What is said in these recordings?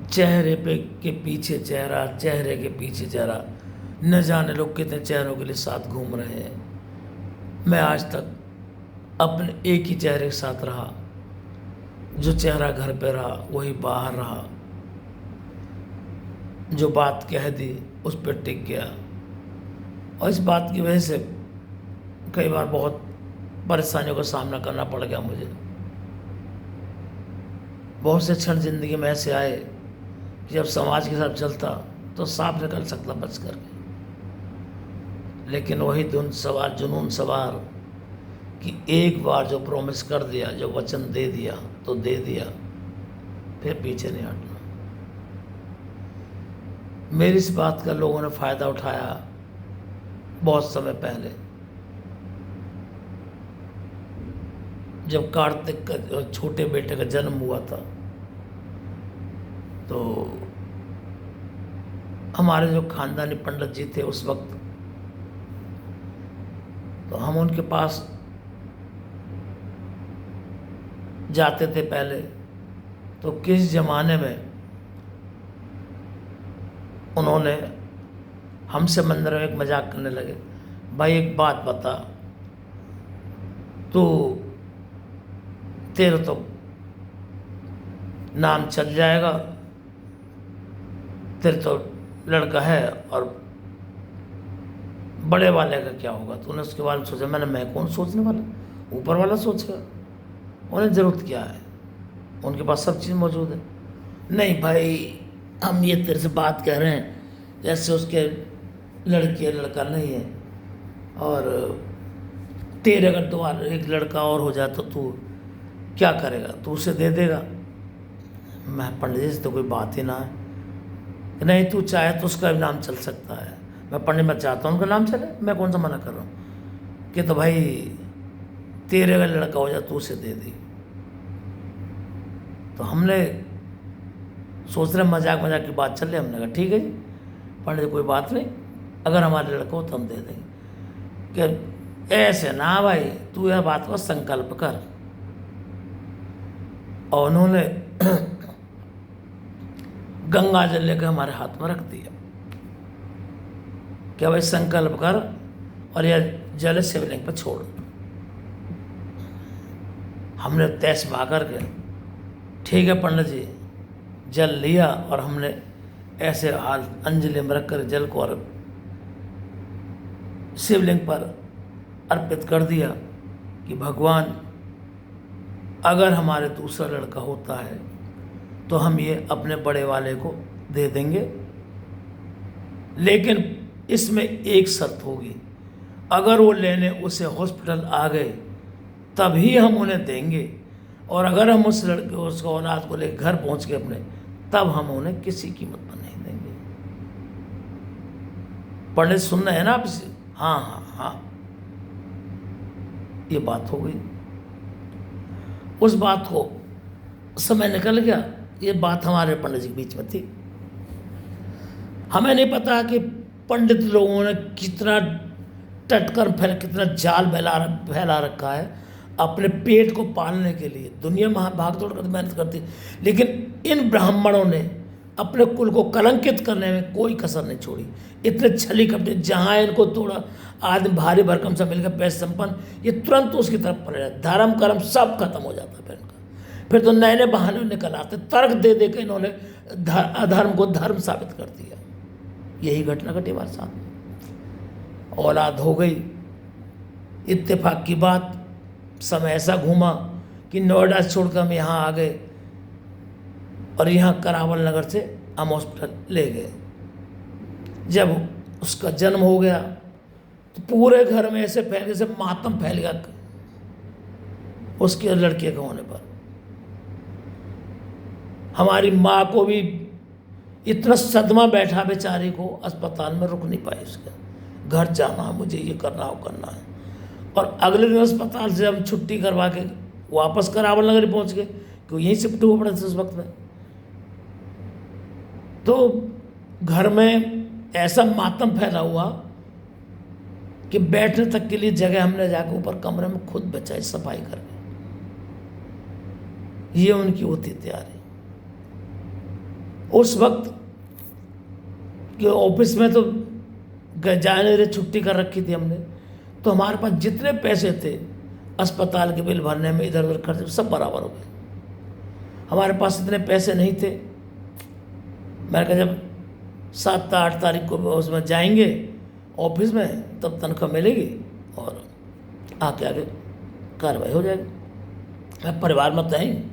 चेहरे पे के पीछे चेहरा, चेहरे के पीछे चेहरा, न जाने लोग कितने चेहरों के लिए साथ घूम रहे हैं। मैं आज तक अपने एक ही चेहरे के साथ रहा। जो चेहरा घर पे रहा वही बाहर रहा। जो बात कह दी उस पर टिक गया। और इस बात की वजह से कई बार बहुत परेशानियों का सामना करना पड़ गया मुझे। बहुत से क्षण ज़िंदगी में ऐसे आए कि जब समाज के साथ चलता तो सांप निकल सकता बच कर के, लेकिन वही जुनून सवार कि एक बार जो प्रॉमिस कर दिया, जो वचन दे दिया तो दे दिया, फिर पीछे नहीं हटना। मेरी इस बात का लोगों ने फ़ायदा उठाया बहुत समय पहले, जब कार्तिक का छोटे बेटे का जन्म हुआ था तो हमारे जो खानदानी पंडित जी थे उस वक्त, तो हम उनके पास जाते थे पहले। तो किस ज़माने में उन्होंने हमसे मंदिर में एक मजाक करने लगे, भाई एक बात बता, तो तेरा तो नाम चल जाएगा, तेरे तो लड़का है, और बड़े वाले का क्या होगा? तूने उसके बारे में सोचा? मैं कौन सोचने वाला, ऊपर वाला सोचेगा। उन्हें ज़रूरत क्या है, उनके पास सब चीज़ मौजूद है। नहीं भाई, हम ये तेरे से बात कह रहे हैं जैसे उसके लड़का नहीं है, और तेरे अगर दोबारा एक लड़का और हो जाए तो तू क्या करेगा? तू उसे दे देगा? मैं पंडित जी से तो कोई बात ही ना है। नहीं, तू चाहे तो उसका भी नाम चल सकता है। मैं पंडित, मैं चाहता हूँ उनका नाम चले, मैं कौन सा मना कर रहा हूँ कि तो भाई तेरे अगर लड़का हो जाए तो उसे दे दी। तो हमने सोच रहे मजाक की बात चल रही, हमने कहा ठीक है जी पंडित जी, कोई बात नहीं, अगर हमारे लड़का हो तो हम दे देंगे। कि ऐसे ना भाई, तू यह बात को संकल्प कर। और उन्होंने गंगा जल लेकर हमारे हाथ में रख दिया, क्या भाई संकल्प कर और यह जल शिवलिंग पर छोड़। हमने तैस बहा करके ठीक है पंडित जी, जल लिया और हमने ऐसे हाथ अंजलि में रख कर जल को और शिवलिंग पर अर्पित कर दिया कि भगवान, अगर हमारे दूसरा लड़का होता है तो हम ये अपने बड़े वाले को दे देंगे, लेकिन इसमें एक शर्त होगी, अगर वो लेने उसे हॉस्पिटल आ गए तभी हम उन्हें देंगे, और अगर हम उस लड़के उसको औलाद को लेकर घर पहुंच गए अपने, तब हम उन्हें किसी कीमत पर नहीं देंगे। पंडित सुनना है ना आपसे? हाँ हाँ हाँ, ये बात हो गई। उस बात को समय निकल गया, ये बात हमारे पंडित जी के बीच में थी। हमें नहीं पता कि पंडित लोगों ने कितना टटकर कितना जाल फैला रखा है अपने पेट को पालने के लिए। दुनिया में भाग दौड़ कर मेहनत करती, लेकिन इन ब्राह्मणों ने अपने कुल को कलंकित करने में कोई कसर नहीं छोड़ी। इतने छली कपटे, जहाँ इनको थोड़ा आदमी भारी भरकम सा मिलकर पैसे संपन्न, ये तुरंत उसकी तरफ पड़ जाए, धर्म कर्म सब खत्म हो जाता फिर इनका। फिर तो नए नए बहाने निकल आते, तर्क दे दे के इन्होंने अधर्म को धर्म साबित कर दिया। यही घटना घटी हमारे साथ। औलाद हो गई, इत्तेफाक की बात, समय ऐसा घूमा कि नोएडा छोड़कर हम यहाँ आ गए, और यहाँ करावल नगर से हम हॉस्पिटल ले गए। जब उसका जन्म हो गया तो पूरे घर में ऐसे फैल, जैसे मातम फैल गया उसके लड़के के होने पर। हमारी माँ को भी इतना सदमा बैठा बेचारी को, अस्पताल में रुक नहीं पाई उसका, घर जाना, मुझे ये करना वो करना है। और अगले दिन अस्पताल से हम छुट्टी करवा के वापस करावल नगर पहुँच गए, क्योंकि यहीं शिफ्ट हुआ पड़े थे उस वक्त में। तो घर में ऐसा मातम फैला हुआ कि बैठने तक के लिए जगह हमने जाकर ऊपर कमरे में खुद बचाई, सफाई करके। ये उनकी होती तैयारी। उस वक्त कि ऑफिस में तो जाने नहीं रहे, छुट्टी कर रखी थी हमने, तो हमारे पास जितने पैसे थे अस्पताल के बिल भरने में, इधर उधर खर्च, सब बराबर हो गए। हमारे पास इतने पैसे नहीं थे। मैंने कहा जब 7-8 तारीख को उसमें जाएंगे ऑफिस में, तब तनख्वाह मिलेगी और आगे कार्रवाई हो जाएगी। मैं परिवार में तो हैं,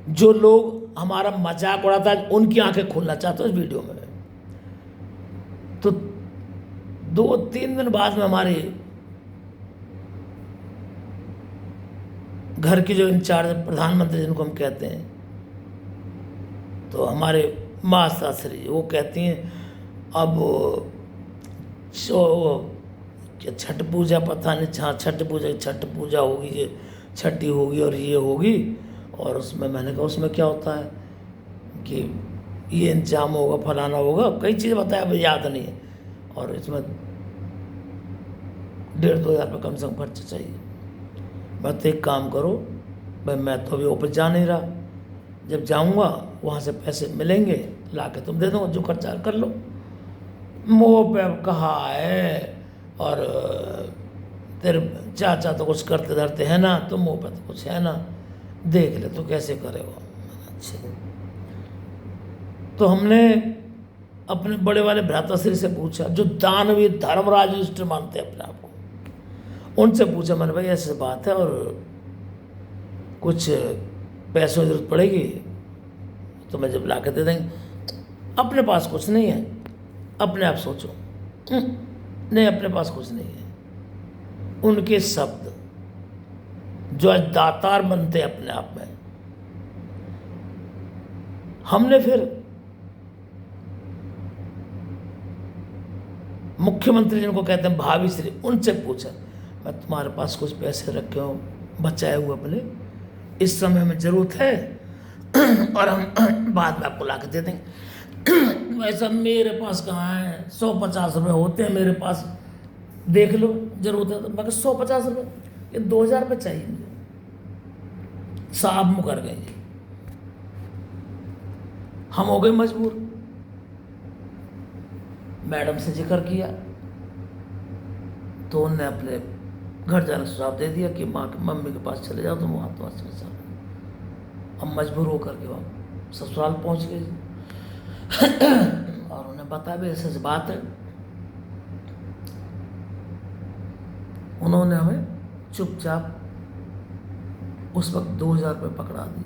जो लोग हमारा मजाक उड़ाता है उनकी आंखें खोलना चाहता हूँ इस वीडियो में। तो 2-3 दिन बाद में हमारे घर की जो इंचार्ज प्रधानमंत्री जिनको हम कहते हैं, तो हमारे माता श्री वो कहती हैं अब क्या छठ पूजा, पता नहीं, हाँ छठ पूजा होगी, ये छठी होगी और ये होगी। और उसमें मैंने कहा उसमें क्या होता है कि ये इंतजाम होगा, फलाना होगा, कई चीज़ें बताया, मुझे याद नहीं है। और इसमें 1,500-2 हज़ार रुपये कम से कम खर्चा चाहिए। मैं तो एक काम करो भाई, मैं तो अभी ऑफिस जा नहीं रहा, जब जाऊंगा वहाँ से पैसे मिलेंगे, ला के तुम दे दो, जो खर्चा कर लो। मुँह पे कहा है, और तेरे चाचा तो कुछ करते धरते हैं ना, तो मुँह पे तो कुछ है ना, देख ले तो कैसे करे वो। अच्छा, तो हमने अपने बड़े वाले भ्राताश्री से पूछा, जो दानवीर धर्मराज युधिष्ठिर मानते हैं अपने आप को, उनसे पूछा मैंने, भाई ऐसी बात है और कुछ पैसों की जरूरत पड़ेगी तो मैं जब ला के दे देंगे। अपने पास कुछ नहीं है, अपने आप सोचो। नहीं, अपने पास कुछ नहीं है। उनके शब्द जो आज दातार बनते अपने आप में। हमने फिर मुख्यमंत्री जिनको कहते हैं भावी श्री, उनसे पूछा, मैं तुम्हारे पास कुछ पैसे रखे हो बचाए हुए अपने, इस समय हमें ज़रूरत है और हम बाद में आपको ला के दे देंगे। वैसा मेरे पास कहाँ है, 150 रुपये होते हैं मेरे पास, देख लो जरूरत है तो। मैं 150 रुपये, ये 2,000 रुपये चाहिए मुझे। साहब मुकर गए जी, हम हो गए मजबूर। मैडम से जिक्र किया तो उन्होंने अपने घर जाने का सुझाव दे दिया कि मम्मी के पास चले जाओ, तुम वहाँ तो चले जाओ। हम मजबूर होकर के वहाँ ससुराल पहुँच गए और उन्हें बताया भी ऐसे बात है। उन्होंने हमें चुपचाप उस वक्त 2,000 रुपये पकड़ा दी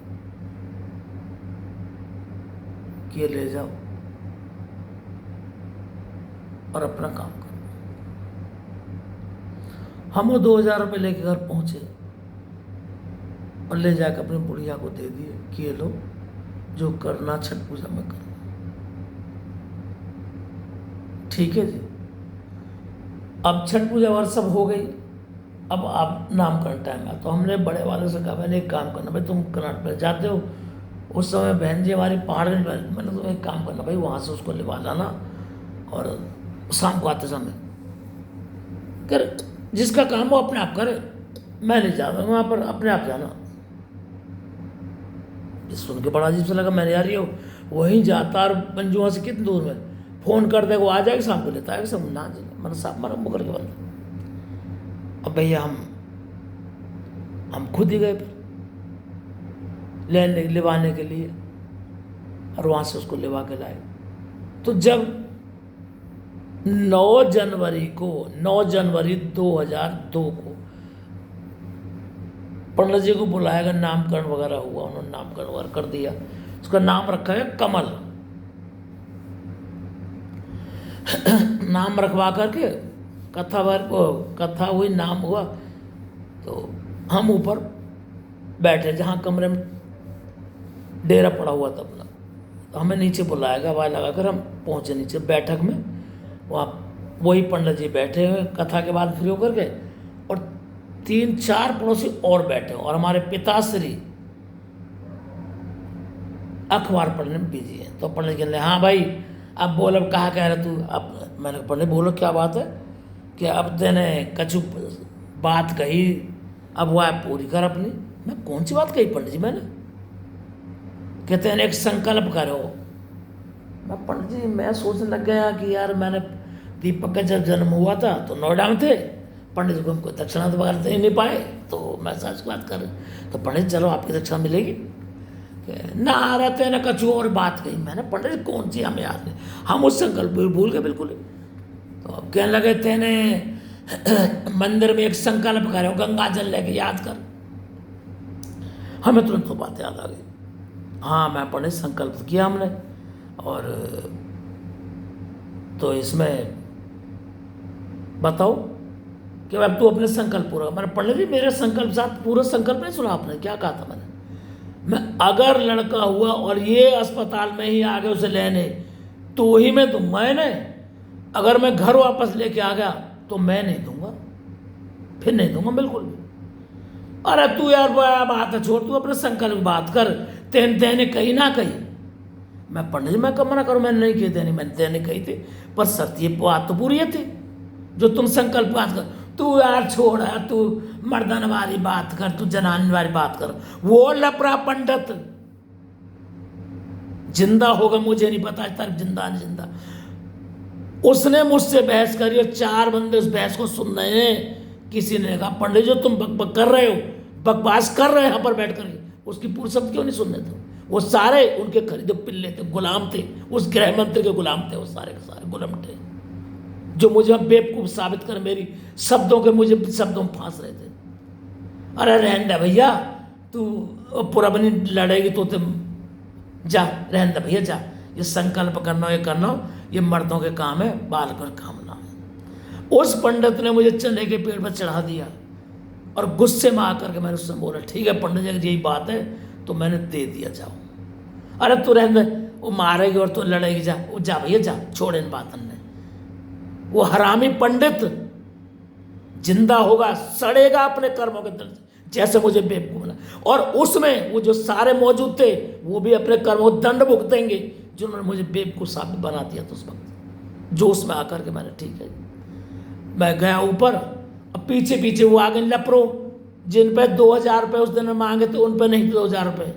कि ये ले जाओ और अपना काम करो। हम वो 2,000 रुपये लेके घर पहुंचे और ले जाकर अपनी बुढ़िया को दे दिए कि ये लो, जो करना छठ पूजा में करो। ठीक है जी। अब छठ पूजा और सब हो गई, अब आप नामकरण टाइम है। तो हमने बड़े वालों से कहा, मैंने एक काम करना भाई, तुम कर्नाटक में जाते हो, उस समय बहन जी हमारी पहाड़गंज में, मैंने तुम्हें एक काम करना भाई, वहाँ से उसको लिवा लाना और शाम को आते समय कर, जिसका काम वो अपने आप करे, मैं नहीं जा रहा वहाँ पर, अपने आप जाना। सुन के बड़ा अजीब सा लगा। मैंने यार ये वहीं जाता और मंजू वहाँ से कितनी दूर में, फ़ोन कर दे वो आ जाएगा, शाम को लेता है सब ना जी, मतलब साहब मारा मुकर के बंदा। अब भैया हम खुद ही गए फिर लिवाने के लिए, और वहाँ से उसको लिवा के लाए। तो जब 9 जनवरी 2002 को पंडित जी को बुलाया गया, नामकरण वगैरह हुआ, उन्होंने नामकरण वगैरह कर दिया। उसका नाम रखा है कमल। नाम रखवा करके कथा हुई, नाम हुआ, तो हम ऊपर बैठे जहाँ कमरे में डेरा पड़ा हुआ था अपना, तो हमें नीचे बुलाया गया, आवाज़ लगाकर हम पहुँचे नीचे बैठक में। वहाँ वही पंडित जी बैठे हुए, कथा के बाद फ्री होकर के, और 3-4 पड़ोसी और बैठे और हमारे पिताश्री अखबार पढ़ने में बिजी है। तो पंडित कहने, हाँ भाई अब बोल, अब कहाँ कह रहे तू। अब मैंने पंडित बोलो क्या बात है, कि अब तेने कछु बात कही, अब वह पूरी कर अपनी। मैं कौन सी बात कही पंडित जी मैंने? कहते हैं एक संकल्प करो पंडित जी मैं सोचने लग गया कि यार मैंने दीपक का जब जन्म हुआ था तो नोएडा में थे, पंडित जी को हमको दक्षिणा तो वगैरह दे नहीं पाए, तो मैं सच बात कर, तो पंडित जी चलो आपकी दक्षिणा मिलेगी। ना रहते ना कछु और बात कही। मैंने पंडित जी कौन सी हमें याद नहीं, हम उस संकल्प को भूल गए बिल्कुल ही। तो अब कहने लगे तेने मंदिर में एक संकल्प करे, गंगा जल लेके याद कर। हमें तुरंत तो बात याद आ गई। हाँ मैं पंडित संकल्प किया हमने, और तो इसमें बताओ कि अब तू अपने संकल्प पूरा। मैंने पंडित जी मेरे संकल्प साथ पूरा संकल्प नहीं सुना आपने, क्या कहा था मैंने? मैं अगर लड़का हुआ और ये अस्पताल में ही आ गए उसे लेने तो ही मैं दूंगा इन्हें, अगर मैं घर वापस लेके आ गया तो मैं नहीं दूंगा, फिर नहीं दूंगा बिल्कुल भी। अरे तू यार बात है छोड़, तू अपने संकल्प बात कर, तेने कही ना कही। मैं पंडित जी मैं कब मना करूँ, मैंने नहीं कही देनी, मैंने देने कही थी, पर शर्त ये बात तो पूरी थी जो तुम संकल्प बात कर। तू यार छोड़ यार, तू मर्दन वाली बात कर, तू जनानी वाली बात कर। वो लपड़ा पंडित जिंदा होगा मुझे नहीं पता, तक जिंदा नहीं जिंदा। उसने मुझसे बहस करी और 4 बंदे उस बहस को सुन रहे हैं। किसी ने कहा पंडित जो तुम बकबक कर रहे हो, बकवास कर रहे हो यहाँ पर बैठ कर, उसकी पूरी शब्द क्यों नहीं सुन रहे थे? वो सारे उनके खरीदे पिल्ले थे, गुलाम थे, उस गृह मंत्री के गुलाम थे, वो सारे के सारे गुलाम थे जो मुझे बेवकूफ साबित कर मेरी शब्दों के मुझे शब्दों में फांस रहे थे। अरे रहने दे भैया, तू पुरबनी लड़ेगी तो तुम जा, रहने दे भैया जा, ये संकल्प करना ये करना ये मर्दों के काम है, बाल कर काम ना है। उस पंडित ने मुझे चने के पेड़ पर चढ़ा दिया और गुस्से में आकर के मैंने उससे बोला ठीक है पंडित जी यही बात है, तो मैंने दे दिया, जाओ। अरे तू रहने दे, वो मारेगी और तू लड़ेगी, जा वो जा भैया जा, छोड़ इन बातन ने। वो हरामी पंडित जिंदा होगा, सड़ेगा अपने कर्मों के दर्द जैसे मुझे बेवकूफ बना, और उसमें वो जो सारे मौजूद थे वो भी अपने कर्मों को दंड भुगतेंगे जिन्होंने मुझे बेवकूफ साबित बना दिया। तो उस वक्त जोश में आकर के मैंने ठीक है, मैं गया ऊपर। अब पीछे पीछे वो आगे लपरो जिन पे 2000 रुपये उस दिन मांगे थे उन पे नहीं 2000 रुपये,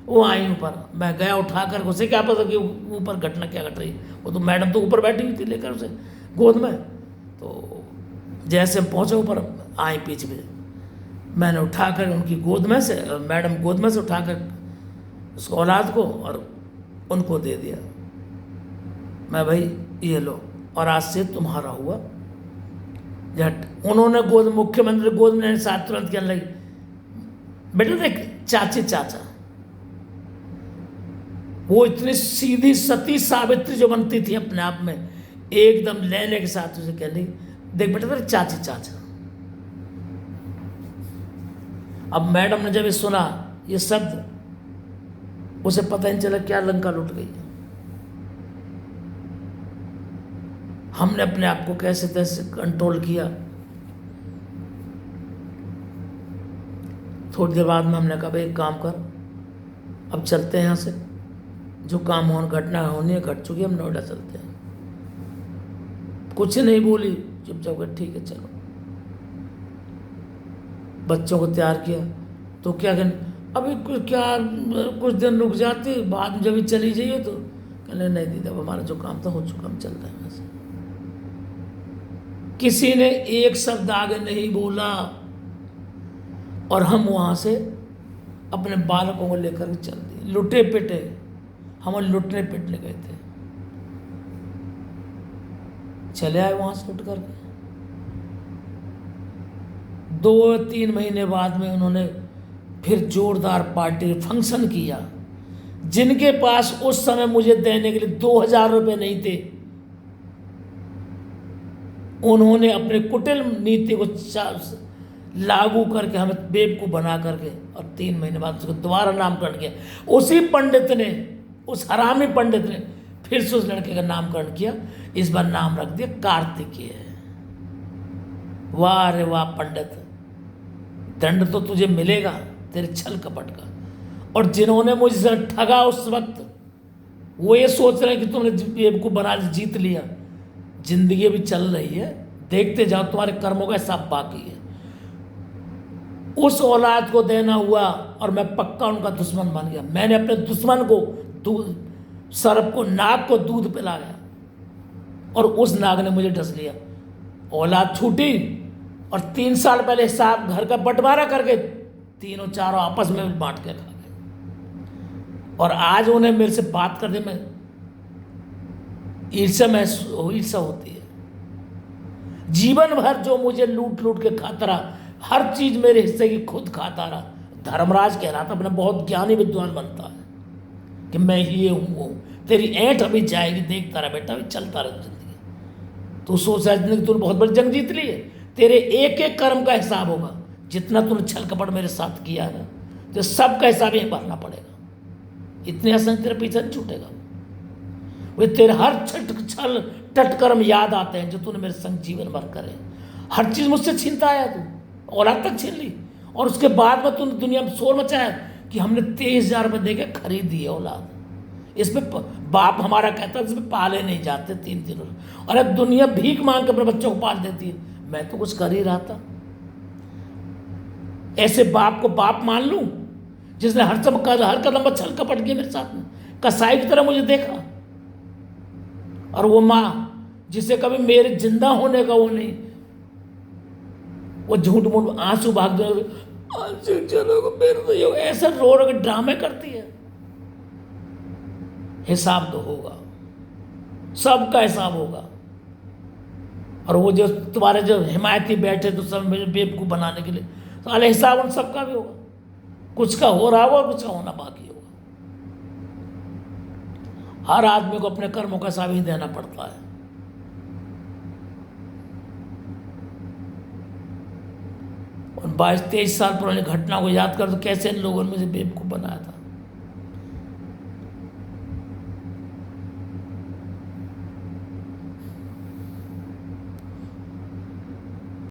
वो आई ऊपर। मैं गया उठाकर, उसे क्या पता कि ऊपर घटना क्या घट रही, वो तो मैडम तो ऊपर बैठी हुई थी लेकर उसे गोद में। तो जैसे पहुँचे ऊपर आई पीछे पीछे, मैंने उठाकर उनकी गोद में से, मैडम गोद में से उठाकर उस औलाद को और उनको दे दिया। मैं भाई ये लो, और आज से तुम्हारा हुआ। झट उन्होंने गोद, मुख्यमंत्री गोद में साथ तुरंत कहने लगी बेटा देख चाची चाचा, वो इतनी सीधी सती सावित्री जो बनती थी अपने आप में, एकदम लेने के साथ उसे कहने लगी देख बेटा तेरे चाची चाचा। अब मैडम ने जब ये सुना ये शब्द, उसे पता नहीं चला क्या लंका लुट गई। हमने अपने आप को कैसे तैसे कंट्रोल किया। थोड़ी देर बाद में हमने कहा भाई एक काम कर, अब चलते हैं यहाँ से, जो काम घटना होनी है घट चुकी है, हम नोएडा चलते हैं। कुछ नहीं बोली, चुपचाप कर ठीक है चलो। बच्चों को तैयार किया तो क्या कहने अभी कुछ दिन रुक जाती, बाद में जब चली जाइए तो कहने नहीं दीदी अब हमारा जो काम था हो चुका, हम चल रहे हैं वैसे। किसी ने एक शब्द आगे नहीं बोला और हम वहाँ से अपने बालकों को लेकर चल दिए, लुटे पिटे। हम लुटने पिटने गए थे, चले आए वहाँ से लुट करके। 2-3 महीने बाद में उन्होंने फिर जोरदार पार्टी फंक्शन किया। जिनके पास उस समय मुझे देने के लिए 2000 रुपये नहीं थे, उन्होंने अपने कुटिल नीति को लागू करके हमें बेवकूफ बना करके, और 3 महीने बाद उसको दोबारा नामकरण किया। उसी पंडित ने, उस हरामी पंडित ने फिर से उस लड़के का नामकरण किया। इस बार नाम रख दिया कार्तिकेय। वाह रे वाह पंडित, दंड तो तुझे मिलेगा तेरे छल कपट का। और जिन्होंने मुझसे ठगा उस वक्त, वो ये सोच रहे हैं कि तुमने बेवकूफ बना जीत लिया। जिंदगी भी चल रही है, देखते जाओ, तुम्हारे कर्मों का हिसाब बाकी है। उस औलाद को देना हुआ और मैं पक्का उनका दुश्मन बन गया। मैंने अपने दुश्मन को सर्प को, नाग को दूध पिलाया और उस नाग ने मुझे डस लिया। औलाद छूटी और 3 साल पहले हिसाब घर का बंटवारा करके तीनों चारों आपस में बांट के खा गए। और आज उन्हें मेरे से बात करने में ईर्ष्या होती है। जीवन भर जो मुझे लूट लूट के खाता रहा, हर चीज मेरे हिस्से की खुद खाता रहा, धर्मराज कह रहा था, अपना बहुत ज्ञानी विद्वान बनता है कि मैं ये हूँ वो। तेरी ऐंठ अभी जाएगी, देखता रहा बेटा, अभी चलता रहा जिंदगी। तू सोच रहा है तूने बहुत बड़ी जंग जीत ली है, तेरे एक एक कर्म का हिसाब होगा। जितना तूने छल कपट मेरे साथ किया है ना, तो सब का हिसाब यहीं भरना पड़ेगा। इतने आसान तेरे पीछे नहीं छूटेगा। वे तेरे हर छल टट कर्म याद आते हैं जो तूने मेरे संग जीवन भर करे। हर चीज मुझसे छीनता आया तू, औलाद तक छीन ली, और उसके बाद में तूने दुनिया में शोर मचाया कि हमने 23,000 रुपये देके खरीद दी है औलाद। इसमें बाप हमारा कहता है इसमें पाले नहीं जाते 3-3 रोज। और अब दुनिया भीख मांग के अपने बच्चों को पाल देती है। मैं तो कुछ कर ही रहा था। ऐसे बाप को बाप मान लूं जिसने हर कदम पर छल कपट किया मेरे साथ में, कसाई की तरह मुझे देखा। और वो माँ जिसे कभी मेरे जिंदा होने का वो नहीं, वो झूठ मूठ आंसू भाग दो, चलो मेरे तो ये ऐसा रो रो के ड्रामे करती है। हिसाब तो होगा, सबका हिसाब होगा। और वो जो तुम्हारे जो हिमायती बैठे तो सब मुझे बेवकूफ बनाने के लिए, तो अरे हिसाब उन सबका भी होगा। कुछ का हो रहा होगा, कुछ का होना बाकी होगा। हर आदमी को अपने कर्मों का हिसाब ही देना पड़ता है। और 22-23 साल पुरानी घटना को याद कर तो कैसे इन लोगों ने मुझे बेवकूफ बनाया था।